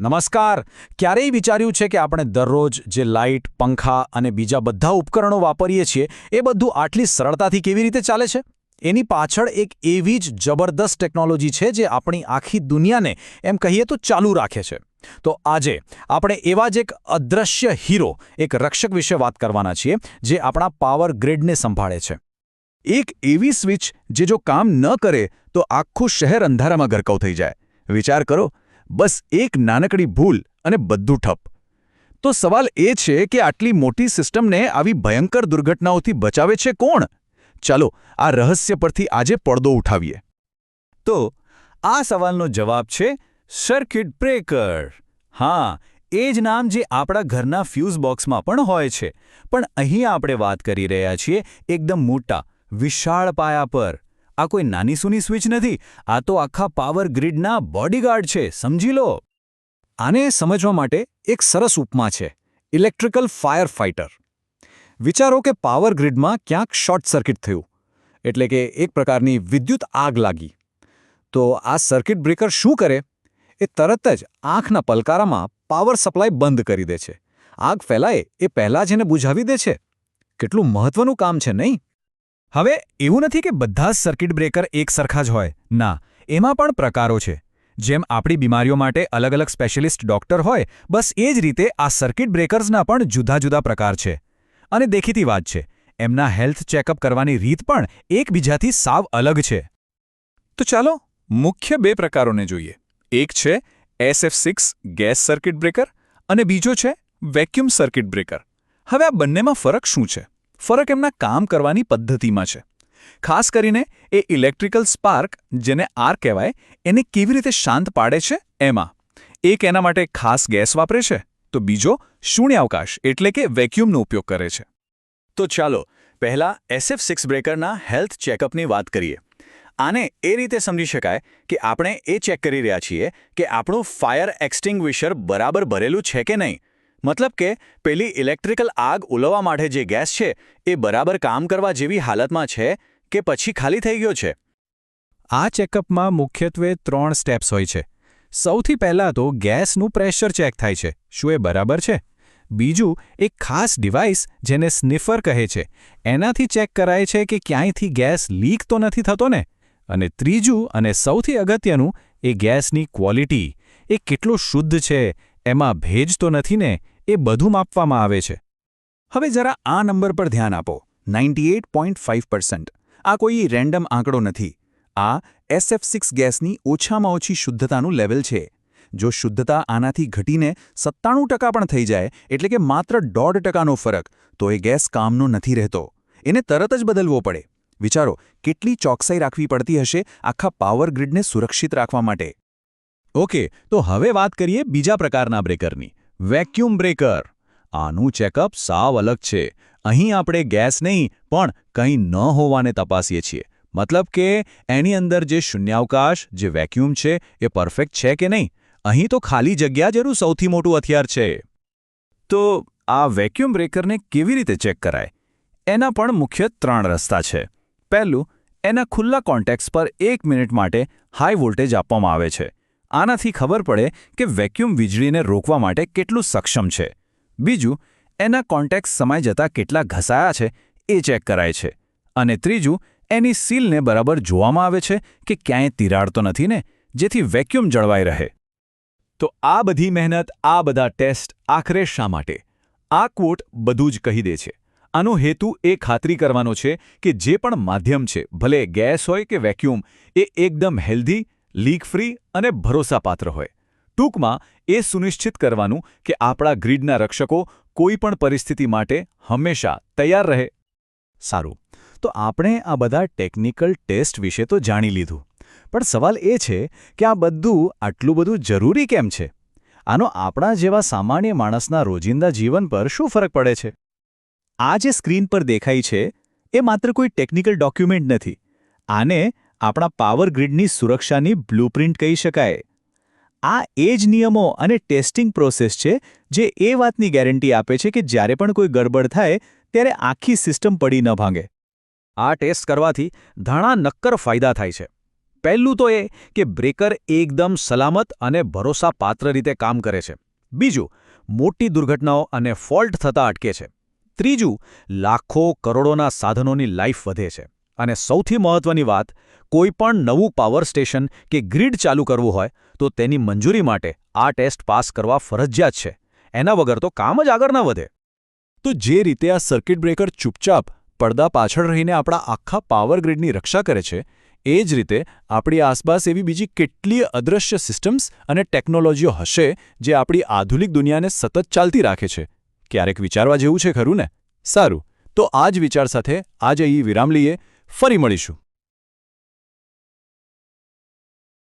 નમસ્કાર. ક્યારેય વિચાર્યું છે કે આપણે દરરોજ જે લાઇટ, પંખા અને બીજા બધા ઉપકરણો વાપરીએ છીએ એ બધું આટલી સરળતાથી કેવી રીતે ચાલે છે? એની પાછળ એક એવી જ જબરદસ્ત ટેકનોલોજી છે જે આપણી આખી દુનિયાને એમ કહીએ તો ચાલુ રાખે છે. તો આજે આપણે એવા જ એક અદૃશ્ય હીરો, એક રક્ષક વિશે વાત કરવાના છીએ જે આપણા પાવર ગ્રીડને સંભાળે છે. એક એવી સ્વિચ જે જો કામ ન કરે તો આખું શહેર અંધારામાં ગરકાવ થઈ જાય. વિચાર કરો, બસ એક નાનકડી ભૂલ અને બધું ઠપ. તો સવાલ એ છે કે આટલી મોટી સિસ્ટમને આવી ભયંકર દુર્ઘટનાઓથી બચાવે છે કોણ? ચાલો આ રહસ્ય પરથી આજે પડદો ઉઠાવીએ. તો આ સવાલનો જવાબ છે સર્કિટ બ્રેકર. હા, એ જ નામ જે આપણા ઘરના ફ્યુઝ બોક્સમાં પણ હોય છે. પણ અહીં આપણે વાત કરી રહ્યા છીએ એકદમ મોટા, વિશાળ પાયા પર. આ કોઈ નાની સૂની સ્વિચ નથી, આ તો આખા પાવર ગ્રીડના બોડીગાર્ડ છે, સમજી લો. આને સમજવા માટે એક સરસ ઉપમા છે: ઇલેક્ટ્રિકલ ફાયર ફાઇટર. વિચારો કે પાવર ગ્રીડમાં ક્યાંક શોર્ટ સર્કિટ થયું, એટલે કે એક પ્રકારની વિદ્યુત આગ લાગી. તો આ સર્કિટ બ્રેકર શું કરે? એ તરત જ આંખના પલકારામાં પાવર સપ્લાય બંધ કરી દે છે. આગ ફેલાય એ પહેલાં જ એને બુઝાવી દે છે. કેટલું મહત્વનું કામ છે, નહીં? હવે એવું નથી કે બધા જ સર્કિટ બ્રેકર એક સરખા જ હોય. ના, એમાં પણ પ્રકારો છે. જેમ આપણી બીમારીઓ માટે અલગ અલગ સ્પેશિયલિસ્ટ ડોક્ટર હોય, બસ એ જ રીતે આ સર્કિટ બ્રેકર્સના પણ જુદા જુદા પ્રકાર છે. અને દેખીતી વાત છે, એમના હેલ્થ ચેકઅપ કરવાની રીત પણ એકબીજાથી સાવ અલગ છે. તો ચાલો મુખ્ય બે પ્રકારોને જોઈએ. એક છે SF6 ગેસ સર્કિટ બ્રેકર અને બીજો છે વેક્યુમ સર્કિટ બ્રેકર. હવે આ બંનેમાં ફરક શું છે? ફરક એમના કામ કરવાની પદ્ધતિમાં છે. ખાસ કરીને એ ઇલેક્ટ્રિકલ સ્પાર્ક, જેને આર કહેવાય, એને કેવી રીતે શાંત પાડે છે એમાં. એક એના માટે ખાસ ગેસ વાપરે છે, તો બીજો શૂન્યાવકાશ એટલે કે વેક્યુમનો ઉપયોગ કરે છે. તો ચાલો પહેલા SF6 બ્રેકરના હેલ્થ ચેકઅપની વાત કરીએ. આને એ રીતે સમજી શકાય કે આપણે એ ચેક કરી રહ્યા છીએ કે આપણું ફાયર એક્સટિંગ્વિશર બરાબર ભરેલું છે કે નહીં. મતલબ કે પેલી ઇલેક્ટ્રિકલ આગ ઉલવવા માટે જે ગેસ છે એ બરાબર કામ કરવા જેવી હાલતમાં છે કે પછી ખાલી થઈ ગયો છે. આ ચેકઅપમાં મુખ્યત્વે 3 સ્ટેપ્સ હોય છે. સૌથી પહેલાં તો ગેસનું પ્રેશર ચેક થાય છે. શું એ બરાબર છે? બીજું, એક ખાસ ડિવાઇસ જેને સ્નિફર કહે છે, એનાથી ચેક કરાય છે કે ક્યાંયથી ગેસ લીક તો નથી થતો ને. અને ત્રીજું અને સૌથી અગત્યનું, એ ગેસની ક્વોલિટી. એ કેટલું શુદ્ધ છે, એમાં ભેજ તો નથી ને, એ બધું માપવામાં આવે છે. હવે જરા આ નંબર પર ધ્યાન આપો, 98.5%. આ કોઈ રેન્ડમ આંકડો નથી. આ SF6 ગેસની ઓછામાં ઓછી શુદ્ધતાનું લેવલ છે. જો શુદ્ધતા આનાથી ઘટીને 97% પણ થઈ જાય, એટલે કે માત્ર 0.5%નો ફરક, તો એ ગેસ કામનો નથી રહેતો. એને તરત જ બદલવો પડે. વિચારો કેટલી ચોકસાઈ રાખવી પડતી હશે આખા પાવર ગ્રીડને સુરક્ષિત રાખવા માટે. ઓકે, તો હવે વાત કરીએ બીજા પ્રકારના બ્રેકરની, વેક્યુમ બ્રેકર. આનું ચેકઅપ સાવ અલગ છે. અહીં આપણે ગેસ નહીં પણ કંઈ ન હોવાને તપાસીએ છીએ. મતલબ કે એની અંદર જે શૂન્યાવકાશ, જે વેક્યુમ છે, એ પરફેક્ટ છે કે નહીં. અહીં તો ખાલી જગ્યા જેનું સૌથી મોટું હથિયાર છે. તો આ વેક્યુમ બ્રેકરને કેવી રીતે ચેક કરાય? એના પણ મુખ્ય 3 રસ્તા છે. પહેલું, એના ખુલ્લા કોન્ટેક્ટ્સ પર 1 મિનિટ માટે હાઈ વોલ્ટેજ આપવામાં આવે છે. આનાથી ખબર પડે કે વેક્યુમ વીજળીને રોકવા માટે કેટલું સક્ષમ છે. બીજું, એના કોન્ટેક્ટ્સ સમય જતાં કેટલા ઘસાયા છે એ ચેક કરાય છે. અને ત્રીજું, એની સીલને બરાબર જોવામાં આવે છે કે ક્યાંય તિરાડ તો નથી ને, જેથી વેક્યુમ જળવાઈ રહે. તો આ બધી મહેનત, આ બધા ટેસ્ટ આખરે શા માટે? આ ક્વોટ બધું જ કહી દે છે. આનો હેતુ એ ખાતરી કરવાનો છે કે જે પણ માધ્યમ છે, ભલે ગેસ હોય કે વેક્યુમ, એ એકદમ હેલ્ધી, લીક ફ્રી અને ભરોસાપાત્ર હોય. ટૂંકમાં એ સુનિશ્ચિત કરવાનું કે આપણા ગ્રીડના રક્ષકો કોઈ પણ પરિસ્થિતિ માટે હંમેશા તૈયાર રહે. સારું, તો આપણે આ બધા ટેકનિકલ ટેસ્ટ વિશે તો જાણી લીધું. પણ સવાલ એ છે કે આ બધું આટલું બધું જરૂરી કેમ છે? આનો આપણા જેવા સામાન્ય માણસના રોજિંદા જીવન પર શું ફરક પડે છે? આ જે સ્ક્રીન પર દેખાય છે એ માત્ર કોઈ ટેકનિકલ ડોક્યુમેન્ટ નથી. આને આપણા પાવર ગ્રીડની સુરક્ષાની બ્લુપ્રિન્ટ કહી શકાય. આ એ જ નિયમો અને ટેસ્ટિંગ પ્રોસેસ છે જે એ વાતની ગેરંટી આપે છે કે જ્યારે પણ કોઈ ગડબડ થાય ત્યારે આખી સિસ્ટમ પડી ન ભાંગે. આ ટેસ્ટ કરવાથી ઘણા નક્કર ફાયદા થાય છે. પહેલું તો એ કે બ્રેકર એકદમ સલામત અને ભરોસાપાત્ર રીતે કામ કરે છે. બીજું, મોટી દુર્ઘટનાઓ અને ફોલ્ટ થતાં અટકે છે. ત્રીજું, લાખો કરોડોના સાધનોની લાઈફ વધે છે. અને સૌથી મહત્વની વાત, કોઈ પણ નવું પાવર સ્ટેશન કે ગ્રીડ ચાલુ કરવું હોય તો તેની મંજૂરી માટે આ ટેસ્ટ પાસ કરવા ફરજિયાત છે. એના વગર તો કામ જ આગળ ન વધે. તો જે રીતે આ સર્કિટ બ્રેકર ચૂપચાપ પડદા પાછળ રહીને આપણા આખા પાવર ગ્રીડની રક્ષા કરે છે, એ જ રીતે આપણી આસપાસ એવી બીજી કેટલીય અદૃશ્ય સિસ્ટમ્સ અને ટેકનોલોજીઓ હશે જે આપણી આધુનિક દુનિયાને સતત ચાલતી રાખે છે. ક્યારેક વિચારવા જેવું છે ખરું ને? સારું, તો આ જ વિચાર સાથે આજે અહીં વિરામ લઈએ. ફરી મળીશું.